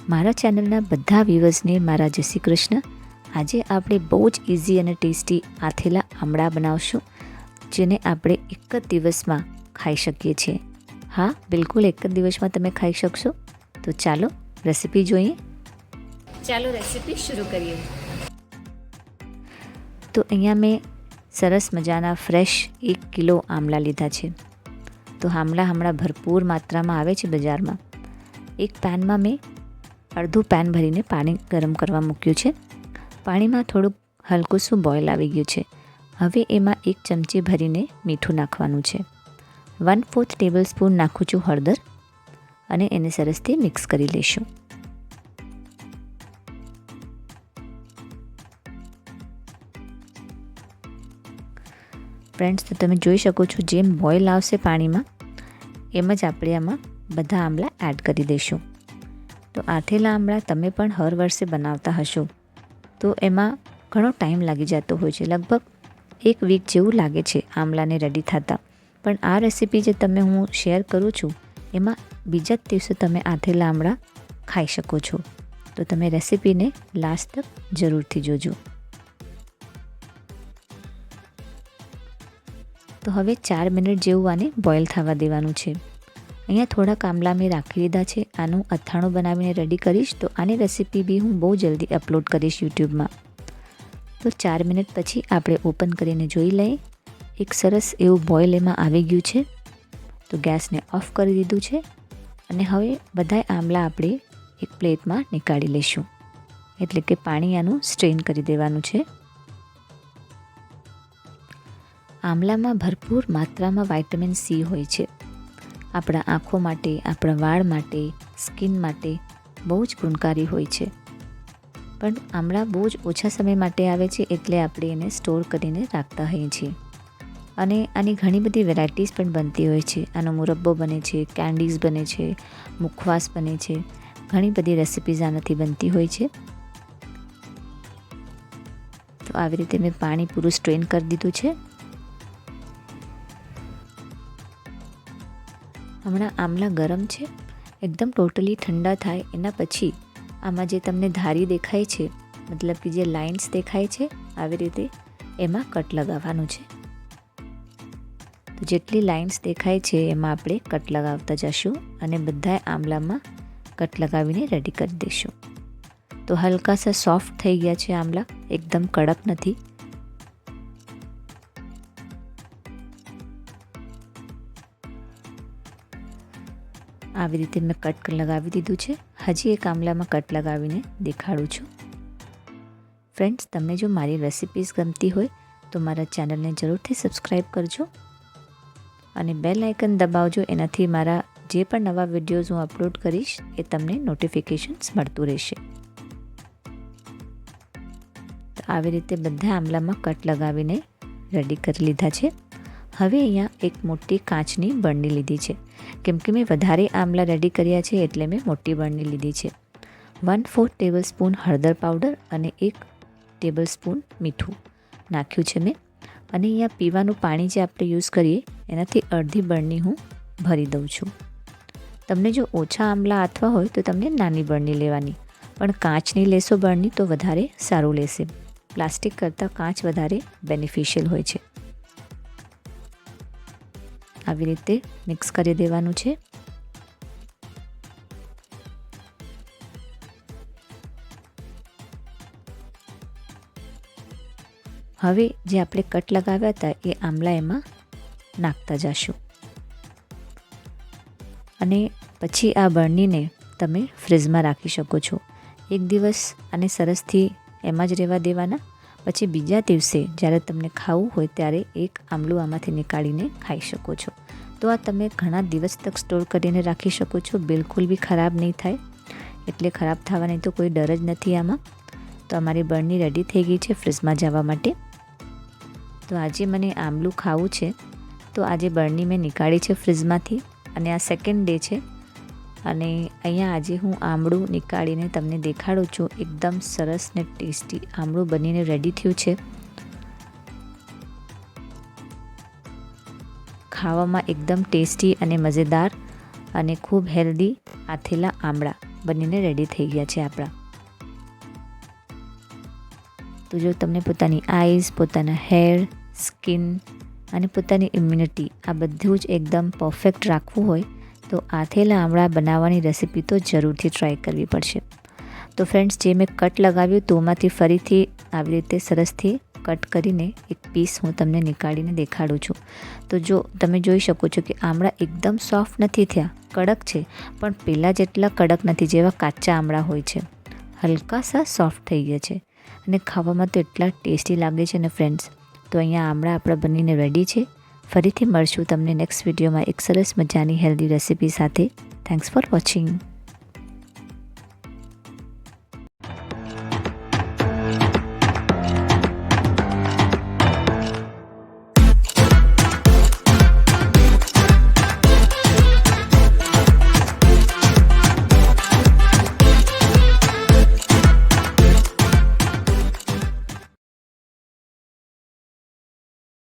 મારા ચેનલના બધા વ્યુઅર્સને મારા જય શ્રી કૃષ્ણ। આજે આપણે બહુ જ ઇઝી અને ટેસ્ટી આથેલા આમળા બનાવશું, જેને આપણે એક જ દિવસમાં ખાઈ શકીએ છીએ। હા, બિલકુલ એક જ દિવસમાં તમે ખાઈ શકશો। તો ચાલો રેસીપી જોઈએ। ચાલો રેસીપી શરૂ કરીએ। તો અહીંયા મેં સરસ મજાના ફ્રેશ 1 કિલો આમળા લીધા છે। તો આમળા હમણાં ભરપૂર માત્રામાં આવે છે બજારમાં। એક પેનમાં મેં અડધું પેન ભરીને પાણી ગરમ કરવા મૂક્યું છે। પાણીમાં થોડુંક હલકું શું બોઇલ આવી ગયું છે। હવે એમાં 1 ચમચી ભરીને મીઠું નાખવાનું છે। 1/4 ટેબલ સ્પૂન નાખું છું હળદર અને એને સરસથી મિક્સ કરી લઈશું। ફ્રેન્ડ્સ, તો તમે જોઈ શકો છો જેમ બોઇલ આવશે પાણીમાં એમ જ આપણે આમાં બધા આમળા એડ કરી દઈશું। તો આથેલા આમળા તમે પણ હર વર્ષે બનાવતા હશો, તો એમાં ઘણો ટાઈમ લાગી જતો હોય છે, લગભગ 1 વીક જેવું લાગે છે આમળાને રેડી થતાં। પણ આ રેસીપી જે હું શેર કરું છું એમાં બીજા જ દિવસે તમે આથેલા આમળા ખાઈ શકો છો। તો તમે રેસીપીને લાસ્ટ તક જરૂરથી જોજો। તો હવે 4 મિનિટ જેવું આને બોઇલ થવા દેવાનું છે। અહીંયા થોડાક આમળા મેં રાખી લીધા છે। આનું અથાણું બનાવીને રેડી કરીશ, તો આની રેસીપી બી હું બહુ જલ્દી અપલોડ કરીશ યુટ્યુબમાં। તો 4 મિનિટ પછી આપણે ઓપન કરીને જોઈ લઈએ। એક સરસ એવું બોઇલ એમાં આવી ગયું છે। તો ગેસને ઓફ કરી દીધું છે અને હવે બધાય આમળા આપણે એક પ્લેટમાં નીકાળી લઈશું, એટલે કે પાણી આનું સ્ટ્રેન કરી દેવાનું છે। આમળામાં ભરપૂર માત્રામાં વિટામિન સી હોય છે। આપણા આંખો માટે, આપણા વાળ માટે, સ્કિન માટે બહુ જ ગુણકારી હોય છે। પણ આમળા બહુ જ ઓછા સમય માટે આવે છે, એટલે આપણે એને સ્ટોર કરીને રાખતા હોઈએ છીએ। અને આની ઘણી બધી વેરાયટીઝ પણ બનતી હોય છે। આનો મુરબ્બો બને છે, કેન્ડીઝ બને છે, મુખવાસ બને છે, ઘણી બધી રેસિપીઝ આનાથી બનતી હોય છે। તો આવી રીતે મેં પાણી પૂરું સ્ટ્રેન કરી દીધું છે। હમણાં આમળા ગરમ છે, એકદમ ટોટલી ઠંડા થાય એના પછી આમાં જે તમને ધારી દેખાય છે, મતલબ કે જે લાઇન્સ દેખાય છે, આવી રીતે એમાં કટ લગાવવાનું છે। તો જેટલી લાઇન્સ દેખાય છે એમાં આપણે કટ લગાવતા જશું અને બધા આમળામાં કટ લગાવીને રેડી કરી દઈશું। તો હલકા સા સોફ્ટ થઈ ગયા છે આમળા, એકદમ કડક નથી। આવી રીતે મેં કટ લગાવી દીધું છે। હજી એક આમળામાં કટ લગાવીને દેખાડું છું। ફ્રેન્ડ્સ, તમને જો મારી રેસિપીઝ ગમતી હોય તો મારા ચેનલને જરૂરથી સબસ્ક્રાઈબ કરજો અને બેલ આઇકન દબાવજો। એનાથી મારા જે પણ નવા વિડીયોઝ હું અપલોડ કરીશ એ તમને નોટિફિકેશન્સ મળતું રહેશે। તો આવી રીતે બધા આમળામાં કટ લગાવીને રેડી કરી લીધા છે। હવે અહીંયા એક મોટી કાચની બરણી લીધી છે। કેમ કે મેં વધારે આમળા રેડી કર્યા છે એટલે મેં મોટી બરણી લીધી છે। 1/4 ટેબલ સ્પૂન હળદર પાવડર અને 1 ટેબલ સ્પૂન મીઠું નાખ્યું છે મેં। અને અહીંયા પીવાનું પાણી જે આપણે યુઝ કરીએ એનાથી અડધી બરણી હું ભરી દઉં છું। તમને જો ઓછા આમળા આથવા હોય તો તમને નાની બરણી લેવાની, પણ કાચની લેશો બરણી તો વધારે સારું લેશે। પ્લાસ્ટિક કરતાં કાચ વધારે બેનિફિશિયલ હોય છે। આવી રીતે મિક્સ કરી દેવાનું છે। હવે જે આપણે કટ લગાવ્યા હતા એ આમળા એમાં નાખતા જશું અને પછી આ બરણીને તમે ફ્રીઝમાં રાખી શકો છો। 1 દિવસ આને સરસથી એમાં જ રહેવા દેવાના। પછી બીજા દિવસે જ્યારે તમને ખાવું હોય ત્યારે એક આમળું આમાંથી નીકાળીને ખાઈ શકો છો। તો આ તમે ઘણા દિવસ તક સ્ટોર કરીને રાખી શકો છો, બિલકુલ બી ખરાબ નહીં થાય, એટલે ખરાબ થવાની તો કોઈ ડર જ નથી આમાં। તો અમારી બરણી રેડી થઈ ગઈ છે ફ્રીઝમાં જવા માટે। તો આજે મને આમળું ખાવું છે, તો આજે બરણી મેં નીકાળી છે ફ્રીઝમાંથી અને આ સેકન્ડ ડે છે। અને અહીંયા આજે હું આમળું નીકાળીને તમને દેખાડું છું। એકદમ સરસ ને ટેસ્ટી આમળું બનીને રેડી થયું છે। ખાવામાં એકદમ ટેસ્ટી અને મજેદાર અને ખૂબ હેલ્ધી આથેલા આમળા બનીને રેડી થઈ ગયા છે આપણા. તો જો તમને પોતાની આઈઝ, પોતાના હેર, સ્કિન અને પોતાની ઇમ્યુનિટી આ બધું જ એકદમ પરફેક્ટ રાખવું હોય તો આથેલા આમળા બનાવવાની રેસીપી તો જરૂરથી ટ્રાય કરવી પડશે. તો ફ્રેન્ડ્સ, જે મેં કટ લગાવ્યું તેમાંથી ફરીથી આવી રીતે સરસથી કટ કરીને એક પીસ હું તમને નીકાળીને દેખાડું છું. તો જો તમે જોઈ શકો છો કે આમળા એકદમ સોફ્ટ નથી થયા, કડક છે, પણ પહેલાં જેટલા કડક નથી જેવા કાચા આમળા હોય છે. હલકા સા સોફ્ટ થઈ ગયા છે અને ખાવામાં તો એટલા ટેસ્ટી લાગે છે ને ફ્રેન્ડ્સ. તો અહીંયા આમળા આપણા બનીને રેડી છે. ફરીથી મળશું તમને નેક્સ્ટ વિડીયોમાં એક સરસ મજાની હેલ્ધી રેસીપી સાથે. Thanks for watching.